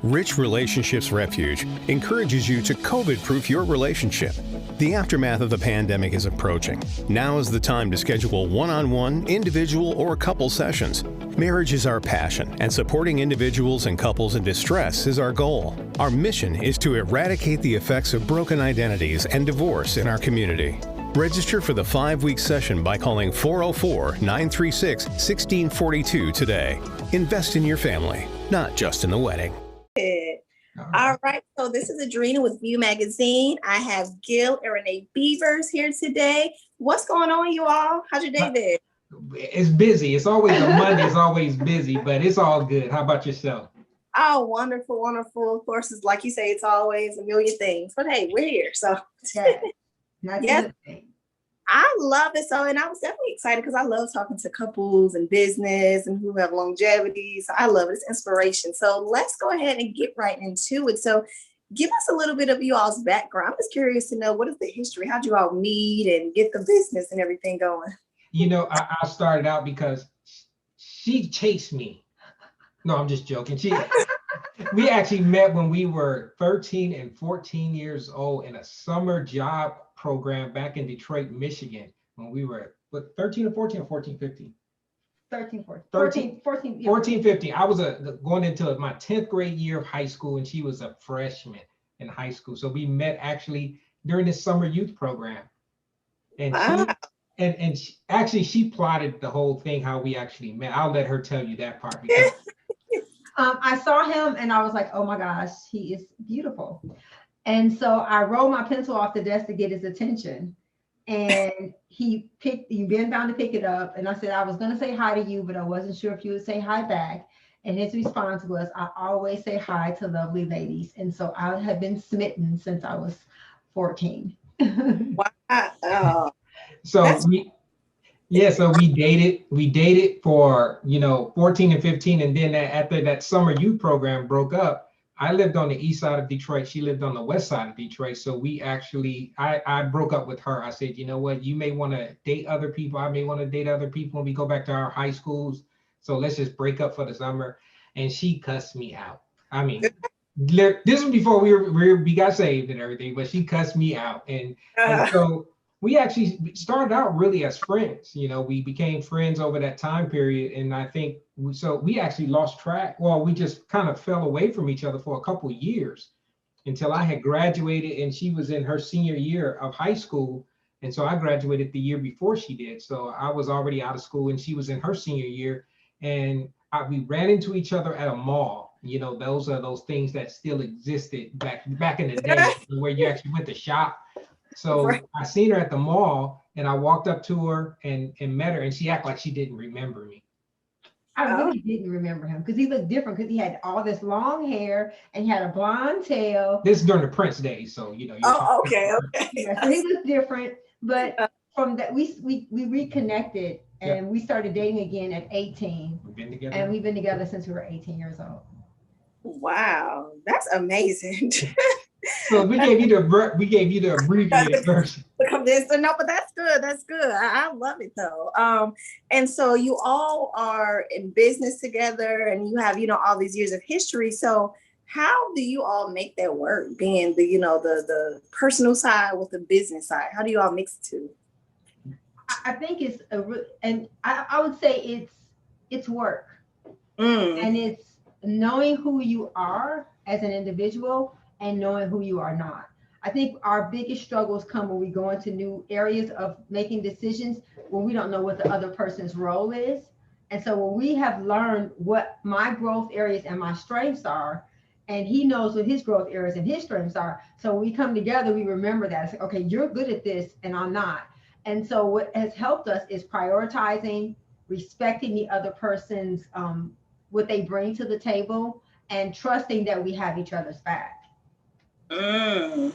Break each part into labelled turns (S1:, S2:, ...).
S1: Rich Relationships Refuge encourages you to COVID-proof your relationship. The aftermath of the pandemic is approaching. Now is the time to schedule one-on-one, individual, or couple sessions. Marriage is our passion, and supporting individuals and couples in distress is our goal. Our mission is to eradicate the effects of broken identities and divorce in our community. Register for the 5-week session by calling 404-936-1642 today. Invest in your family, not just in the wedding.
S2: All right, so this is Adrena with VEU Magazine. I have Gil and Renee Beavers here today. What's going on, you all? How's your day been?
S3: It's busy. It's always a Monday. It's always busy, but it's all good. How about yourself?
S2: Oh, wonderful, wonderful. Of course, it's like you say, it's always a million things. But hey, we're here. So yes, I love it. So, and I was definitely excited because I love talking to couples and business and who have longevity. So I love it. It's inspiration. So let's go ahead and get right into it. So give us a little bit of you all's background. I'm just curious to know, what is the history? How'd you all meet and get the business and everything going?
S3: You know, I started out because she chased me. No, I'm just joking. We actually met when we were 13 and 14 years old in a summer job program back in Detroit, Michigan, when we were 13 or 14 or 14, 15?
S4: 13,
S3: 14, 15. I was going into my 10th grade year of high school, and she was a freshman in high school. So we met actually during the summer youth program. And she plotted the whole thing, how we actually met. I'll let her tell you that part. Because
S4: I saw him and I was like, oh my gosh, he is beautiful. And so I rolled my pencil off the desk to get his attention. And he bent down to pick it up. And I said, I was going to say hi to you, but I wasn't sure if you would say hi back. And his response was, I always say hi to lovely ladies. And so I have been smitten since I was 14.
S2: Wow.
S3: So we dated for, 14 and 15. And then after that summer youth program broke up, I lived on the east side of Detroit. She lived on the west side of Detroit. So we actually, I broke up with her. I said, you know what, you may want to date other people. I may want to date other people when we go back to our high schools. So let's just break up for the summer. And she cussed me out. I mean, this was before we got saved and everything, but she cussed me out. And so we actually started out really as friends. We became friends over that time period. And I think we actually lost track. Well, we just kind of fell away from each other for a couple of years until I had graduated and she was in her senior year of high school. And so I graduated the year before she did. So I was already out of school and she was in her senior year. And we ran into each other at a mall. Those are those things that still existed back in the day where you actually went to shop. So right. I seen her at the mall and I walked up to her and met her and she acted like she didn't remember me.
S4: I really didn't remember him because he looked different because he had all this long hair and he had a blonde tail.
S3: This is during the Prince days, so
S2: okay.
S4: Yeah, so he looked different, but from that we reconnected and we started dating again at 18. We've been together. And we've been together since we were 18 years old.
S2: Wow, that's amazing.
S3: So we gave you the abbreviated version.
S2: No, but that's good. That's good. I love it though. And so you all are in business together, and you have all these years of history. So how do you all make that work? Being the personal side with the business side, how do you all mix the two?
S4: I think it's I would say it's work, and it's knowing who you are as an individual and knowing who you are not. I think our biggest struggles come when we go into new areas of making decisions when we don't know what the other person's role is. And so when we have learned what my growth areas and my strengths are, and he knows what his growth areas and his strengths are. So when we come together, we remember that. It's like, okay, you're good at this and I'm not. And so what has helped us is prioritizing, respecting the other person's, what they bring to the table, and trusting that we have each other's back.
S3: And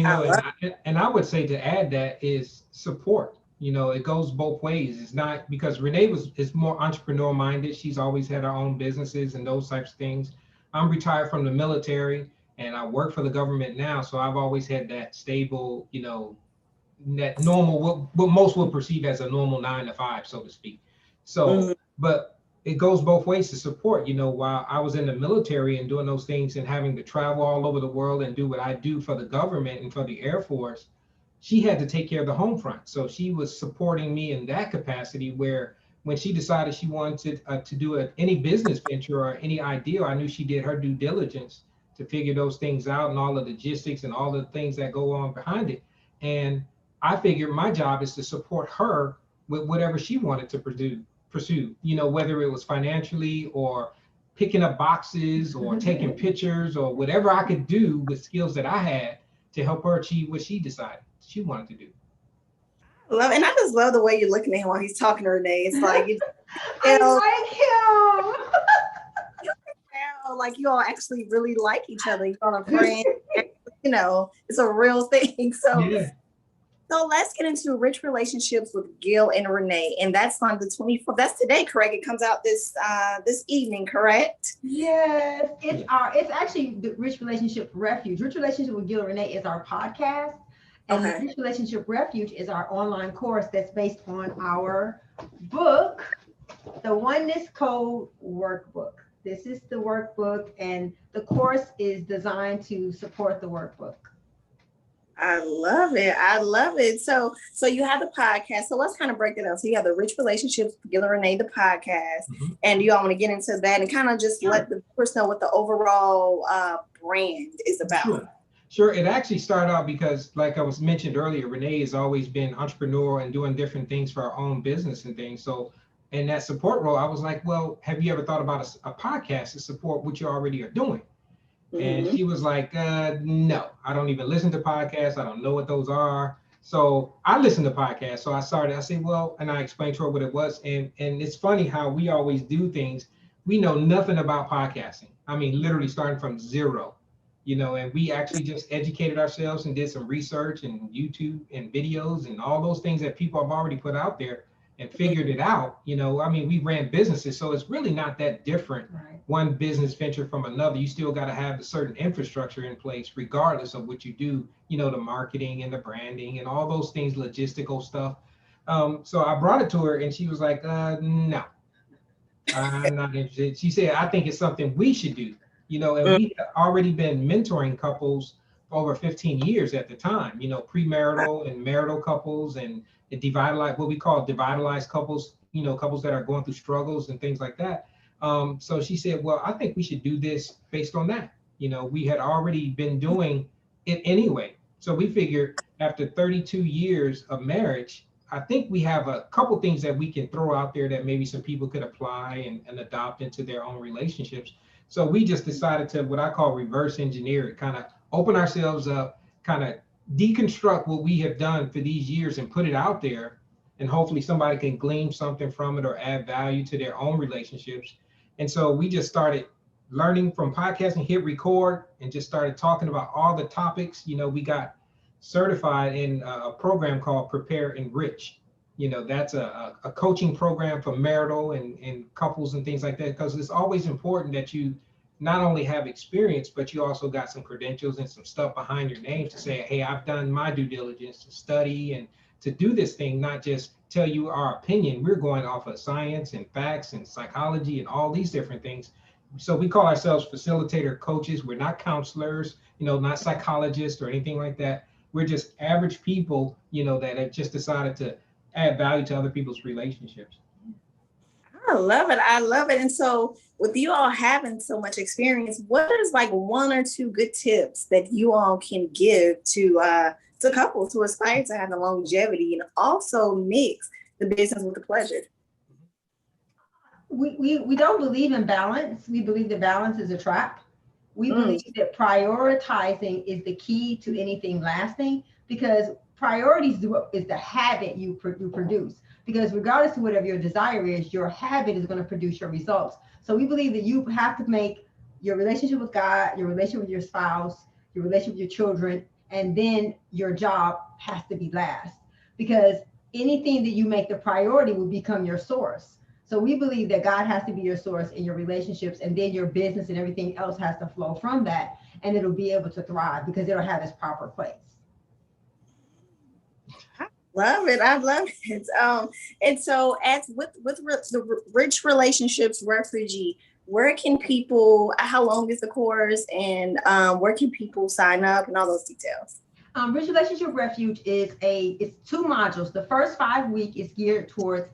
S3: I would say to add that is support. It goes both ways. It's not because Renee is more entrepreneur minded. She's always had her own businesses and those types of things. I'm retired from the military and I work for the government now. So I've always had that stable, that normal, what most would perceive as a normal 9 to 5, so to speak. So, but it goes both ways to support. You know, while I was in the military and doing those things and having to travel all over the world and do what I do for the government and for the Air Force, she had to take care of the home front. So she was supporting me in that capacity, where when she decided she wanted to do any business venture or any idea, I knew she did her due diligence to figure those things out and all the logistics and all the things that go on behind it. And I figured my job is to support her with whatever she wanted to pursue, you know, whether it was financially or picking up boxes or taking pictures or whatever I could do with skills that I had to help her achieve what she decided she wanted to do.
S2: Love, and I just love the way you're looking at him while he's talking to Renee. It's like you
S4: I like him.
S2: like you all actually really like each other. You're on a friend, you know, it's a real thing. So,
S3: Yeah.
S2: So let's get into Rich Relationships with Gil and Renee, and that's on the 24th. That's today, correct? It comes out this evening, correct?
S4: Yes, it's actually the Rich Relationship Refuge. Rich Relationship with Gil and Renee is our podcast, and the Rich Relationship Refuge is our online course that's based on our book, the Oneness Code Workbook. This is the workbook, and the course is designed to support the workbook.
S2: I love it. I love it. So you have the podcast. So let's kind of break it up. So you have the Rich Relationships with Gil and Renee, the podcast, and you all want to get into that and kind of just let the person know what the overall brand is about.
S3: Sure. It actually started out because, like I was mentioned earlier, Renee has always been entrepreneurial and doing different things for her own business and things. So in that support role, I was like, well, have you ever thought about a podcast to support what you already are doing? And she was like, no, I don't even listen to podcasts. I don't know what those are. So I listen to podcasts. So I said, well, and I explained to her what it was. And it's funny how we always do things. We know nothing about podcasting. I mean, literally starting from zero, you know, and we actually just educated ourselves and did some research and YouTube and videos and all those things that people have already put out there and figured it out. You know, I mean, we ran businesses, so it's really not that different.
S4: Right.
S3: One business venture from another. You still got to have a certain infrastructure in place, regardless of what you do, you know, the marketing and the branding and all those things, logistical stuff. So I brought it to her and she was like, no, I'm not interested. She said, I think it's something we should do, you know, and we had already been mentoring couples for over 15 years at the time, you know, premarital and marital couples and what we call devitalized couples, you know, couples that are going through struggles and things like that. So she said, well, I think we should do this based on that. You know, we had already been doing it anyway. So we figured after 32 years of marriage, I think we have a couple things that we can throw out there that maybe some people could apply and adopt into their own relationships. So we just decided to, what I call reverse engineer it, kind of open ourselves up, kind of deconstruct what we have done for these years and put it out there. And hopefully somebody can glean something from it or add value to their own relationships. And so we just started learning from podcasting, hit record, and just started talking about all the topics. You know, we got certified in a program called Prepare Enrich. You know, that's a coaching program for marital and couples and things like that, because it's always important that you not only have experience, but you also got some credentials and some stuff behind your name to say, hey, I've done my due diligence to study and to do this thing, not just tell you our opinion. We're going off of science and facts and psychology and all these different things. So we call ourselves facilitator coaches. We're not counselors, you know, not psychologists or anything like that. We're just average people, you know, that have just decided to add value to other people's relationships.
S2: I love it. I love it. And so with you all having so much experience, what is like one or two good tips that you all can give to couples who aspire to have the longevity and also mix the business with the pleasure?
S4: We don't believe in balance. We believe that balance is a trap. We believe that prioritizing is the key to anything lasting, because priorities is the habit you produce. Because regardless of whatever your desire is, your habit is going to produce your results. So we believe that you have to make your relationship with God, your relationship with your spouse, your relationship with your children, and then your job has to be last. Because anything that you make the priority will become your source. So we believe that God has to be your source in your relationships, and then your business and everything else has to flow from that, and it'll be able to thrive because it'll have its proper place.
S2: Love it. I love it. And so as with the Rich Relationships Refugee, where can people, how long is the course, and where can people sign up and all those details?
S4: Rich Relationship Refuge it's 2 modules. The first 5 weeks is geared towards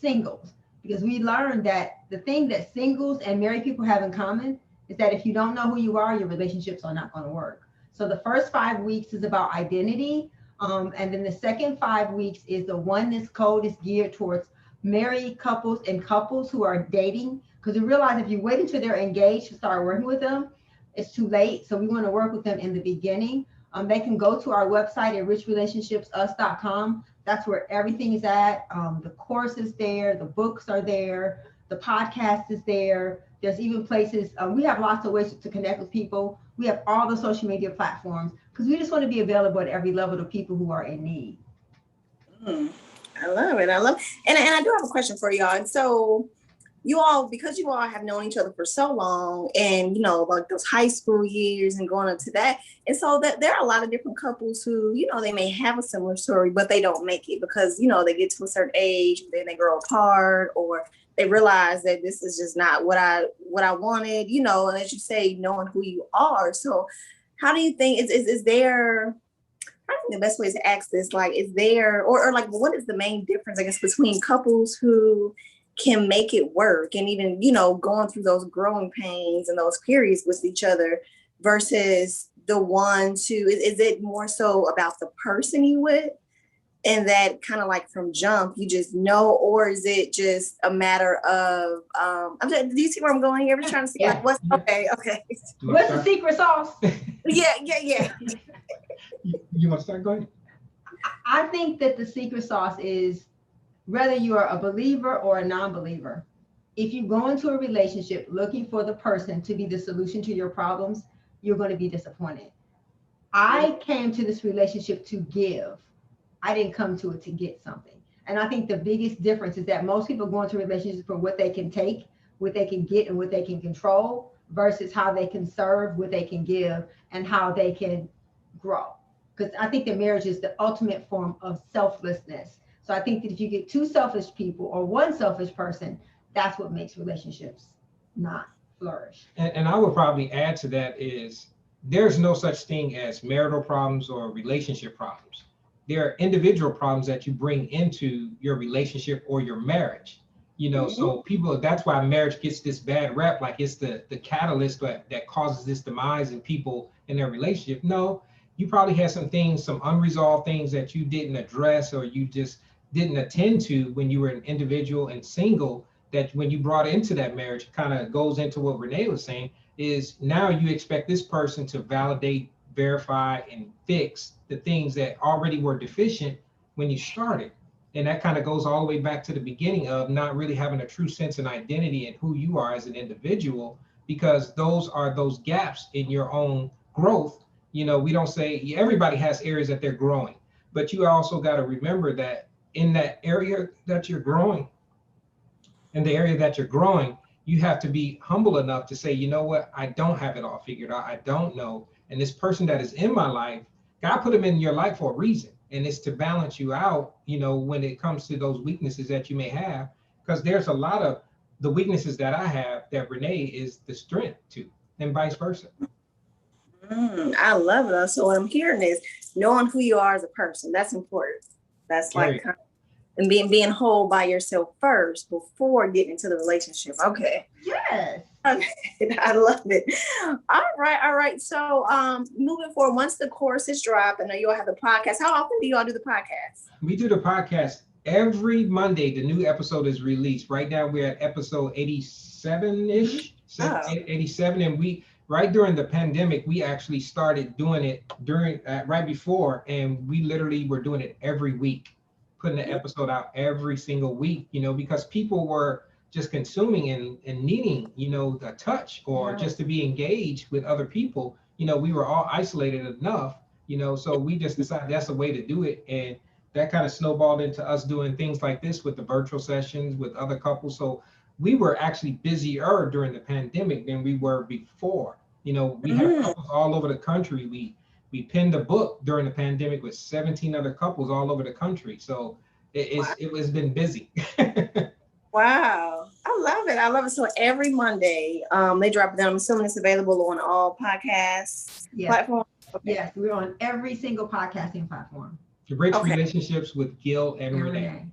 S4: singles, because we learned that the thing that singles and married people have in common is that if you don't know who you are, your relationships are not going to work. So the first 5 weeks is about identity. And then the second 5 weeks is the oneness code, is geared towards married couples and couples who are dating. Because we realize if you wait until they're engaged to start working with them, it's too late. So we want to work with them in the beginning. They can go to our website at richrelationshipsus.com. That's where everything is at. The course is there, the books are there, the podcast is there. There's even places, we have lots of ways to connect with people. We have all the social media platforms, because we just want to be available at every level to people who are in need.
S2: I love it. And I do have a question for y'all. And so you all, because you all have known each other for so long, and like those high school years and going up to that, and so that there are a lot of different couples who, they may have a similar story, but they don't make it because they get to a certain age, then they grow apart, or they realize that this is just not what I wanted, and as you say, knowing who you are. So how do you think is there, I think the best way to ask this, like, is there, or like, what is the main difference, I guess, between couples who can make it work and even, going through those growing pains and those periods with each other versus the ones who, is it more so about the person you with, and that kind of like from jump, you just know, or is it just a matter of, do you see where I'm going here? I'm just trying to see like what's, okay.
S4: What's the secret sauce?
S2: Yeah.
S3: You want to start going?
S4: I think that the secret sauce is, whether you are a believer or a non-believer, if you go into a relationship looking for the person to be the solution to your problems, you're going to be disappointed. I came to this relationship to give. I didn't come to it to get something. And I think the biggest difference is that most people go into relationships for what they can take, what they can get, and what they can control, versus how they can serve, what they can give, and how they can grow. Because I think that marriage is the ultimate form of selflessness. So I think that if you get 2 selfish people or 1 selfish person, that's what makes relationships not flourish.
S3: And I would probably add to that is, there's no such thing as marital problems or relationship problems. There are individual problems that you bring into your relationship or your marriage. So people, that's why marriage gets this bad rep, like it's the catalyst that causes this demise in people in their relationship. No, you probably had some unresolved things that you didn't address, or you just didn't attend to when you were an individual and single, that when you brought into that marriage, kind of goes into what Renee was saying, is now you expect this person to validate, verify, and fix the things that already were deficient when you started. And that kind of goes all the way back to the beginning of not really having a true sense and identity in who you are as an individual, because those are those gaps in your own growth. We don't say everybody has areas that they're growing, but you also got to remember that in that area that you're growing, you have to be humble enough to say, you know what, I don't have it all figured out. I don't know. And this person that is in my life, God put him in your life for a reason. And it's to balance you out, when it comes to those weaknesses that you may have, because there's a lot of the weaknesses that I have that Renee is the strength to, and vice versa.
S2: I love it. So what I'm hearing is knowing who you are as a person. That's important. That's like and being whole by yourself first before getting into the relationship. Okay.
S4: Yes.
S2: I love it. All right. So moving forward, once the course is dropped, I know you all have the podcast. How often do you all do the podcast?
S3: We do the podcast every Monday. The new episode is released. Right now we're at episode 87-ish, 87. And right during the pandemic, we actually started doing it right before, and we literally were doing it every week, putting an episode out every single week, because people were just consuming and needing, the touch or just to be engaged with other people. We were all isolated enough, so we just decided that's a way to do it. And that kind of snowballed into us doing things like this with the virtual sessions with other couples. So we were actually busier during the pandemic than we were before. We had couples all over the country. We we penned a book during the pandemic with 17 other couples all over the country. So it was been busy.
S2: Wow. I love it. I love it. So every Monday, they drop it down. I'm assuming it's available on all podcasts platforms. Okay.
S4: Yes, we're on every single podcasting platform.
S3: Rich Relationships with Gil and Renee.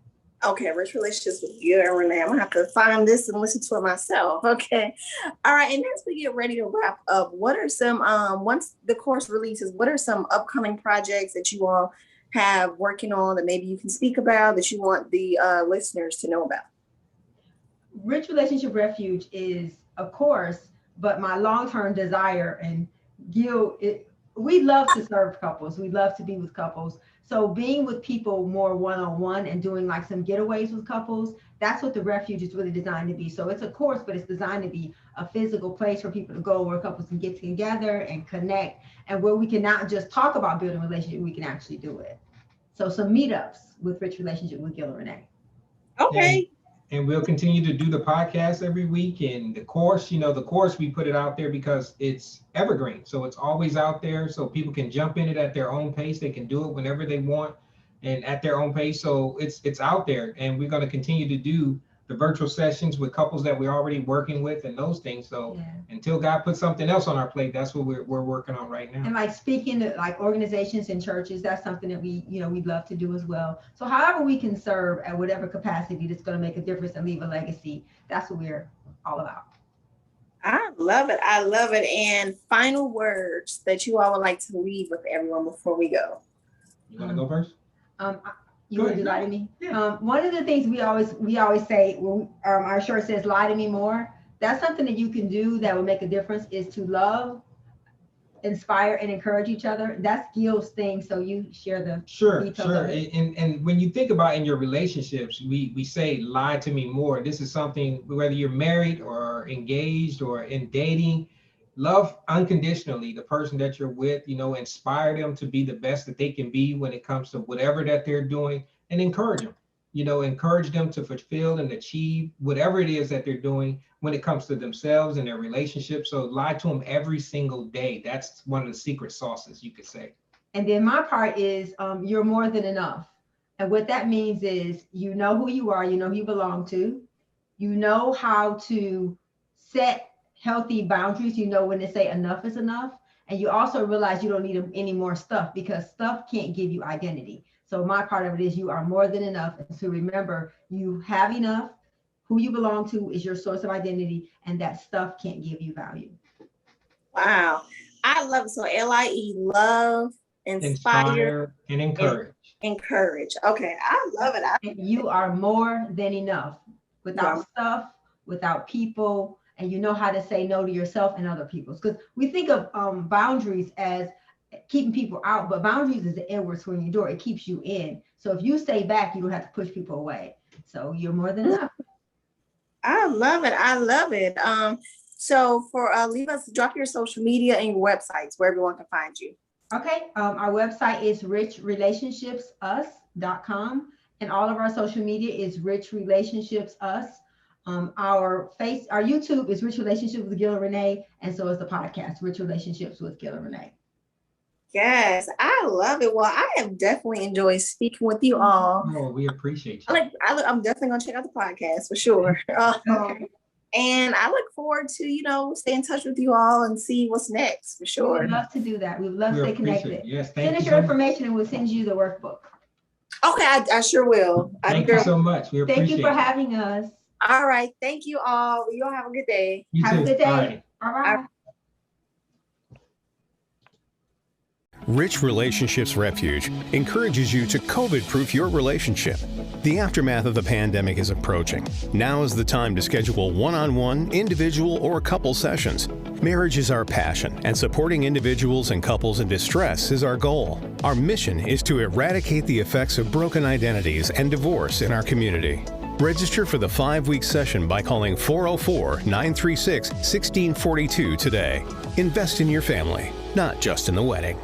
S2: Okay, Rich Relationships with Gil and Renee. I'm gonna have to find this and listen to it myself. Okay. All right. And as we get ready to wrap up, what are some once the course releases, what are some upcoming projects that you all have working on that maybe you can speak about that you want the listeners to know about?
S4: Rich Relationship Refuge is a course, but my long-term desire, and Gil, we love to serve couples. We love to be with couples. So being with people more one-on-one and doing like some getaways with couples, that's what the refuge is really designed to be. So it's a course, but it's designed to be a physical place for people to go where couples can get together and connect, and where we can not just talk about building a relationship, we can actually do it. So some meetups with Rich Relationship with Gil and Renee.
S2: Okay.
S3: And we'll continue to do the podcast every week. And the course, we put it out there because it's evergreen. So it's always out there so people can jump in it at their own pace. They can do it whenever they want and at their own pace. So it's out there. And we're going to continue to do the virtual sessions with couples that we're already working with and those things. So until God puts something else on our plate, that's what we're working on right now.
S4: And like speaking to like organizations and churches, that's something that we'd love to do as well. So however we can serve at whatever capacity that's going to make a difference and leave a legacy, that's what we're all about.
S2: I love it. I love it. And final words that you all would like to leave with everyone before we go.
S3: You want to go first?
S4: You want to lie to me? Yeah. One of the things we always say when our shirt says "Lie to me more," that's something that you can do that will make a difference, is to love, inspire, and encourage each other. That's Gil's thing. So you share the details of it.
S3: And when you think about in your relationships, we say lie to me more. This is something, whether you're married or engaged or in dating, love unconditionally the person that you're with, inspire them to be the best that they can be when it comes to whatever that they're doing, and encourage them, encourage them to fulfill and achieve whatever it is that they're doing when it comes to themselves and their relationships. So lie to them every single day. That's one of the secret sauces, you could say.
S4: And then my part is you're more than enough. And what that means is, you know who you are, you know who you belong to, you know how to set healthy boundaries, when to say enough is enough. And you also realize you don't need any more stuff, because stuff can't give you identity. So my part of it is you are more than enough. And so remember, you have enough. Who you belong to is your source of identity, and that stuff can't give you value.
S2: Wow. I love it. So LIE, love, inspire,
S3: and encourage.
S2: Encourage. Okay. I love it.
S4: And you are more than enough, without stuff, without people. And you know how to say no to yourself and other people. Because we think of boundaries as keeping people out, but boundaries is the inward swinging door. It keeps you in. So if you stay back, you don't have to push people away. So you're more than enough.
S2: I love it. I love it. So drop your social media and your websites where everyone can find you.
S4: Okay. Our website is richrelationshipsus.com, and all of our social media is Rich Relationships Us. Our YouTube is Rich Relationships with Gil and Renee, and so is the podcast, Rich Relationships with Gil and Renee.
S2: Yes, I love it. Well, I have definitely enjoyed speaking with you all.
S3: Oh, we appreciate you.
S2: I'm definitely gonna check out the podcast for sure.
S4: Okay.
S2: And I look forward to stay in touch with you all and see what's next for sure.
S4: We would love to do that. We would love to stay connected.
S3: Yes,
S4: send us your information and we'll send you the workbook.
S2: Okay, I sure will.
S3: Thank you so much. We appreciate it.
S4: Thank you for having us.
S2: All right. Thank you all. You all have a good day.
S4: Have a good day. All right.
S1: Rich Relationships Refuge encourages you to COVID-proof your relationship. The aftermath of the pandemic is approaching. Now is the time to schedule one-on-one, individual, or couple sessions. Marriage is our passion, and supporting individuals and couples in distress is our goal. Our mission is to eradicate the effects of broken identities and divorce in our community. Register for the 5-week session by calling 404-936-1642 today. Invest in your family, not just in the wedding.